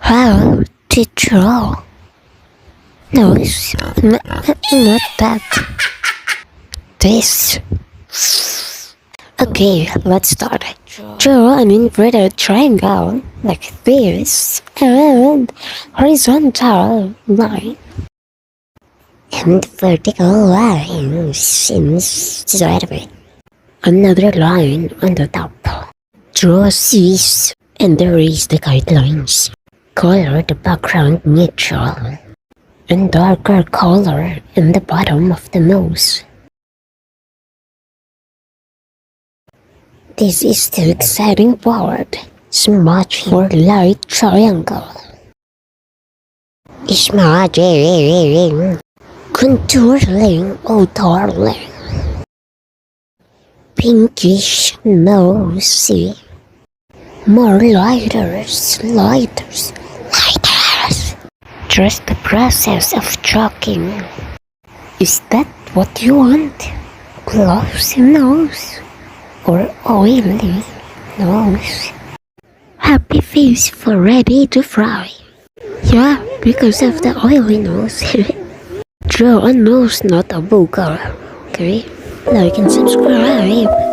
How to draw? No, not that. This. Okay, let's start. Draw an inverted triangle like this and horizontal line and vertical lines inside of it. Another line on the top. Draw C's and erase the guidelines. Color the background neutral and darker color in the bottom of the nose. This is the exciting part. Smudge your light triangle. Smudging. Contouring, oh darling. Pinkish nosy. More lighters. Trust the process of chalking. Is that what you want? Glossy nose or oily nose? Happy face for ready to fry. Yeah, because of the oily nose. Draw a nose, not a booger. Okay? Like and subscribe.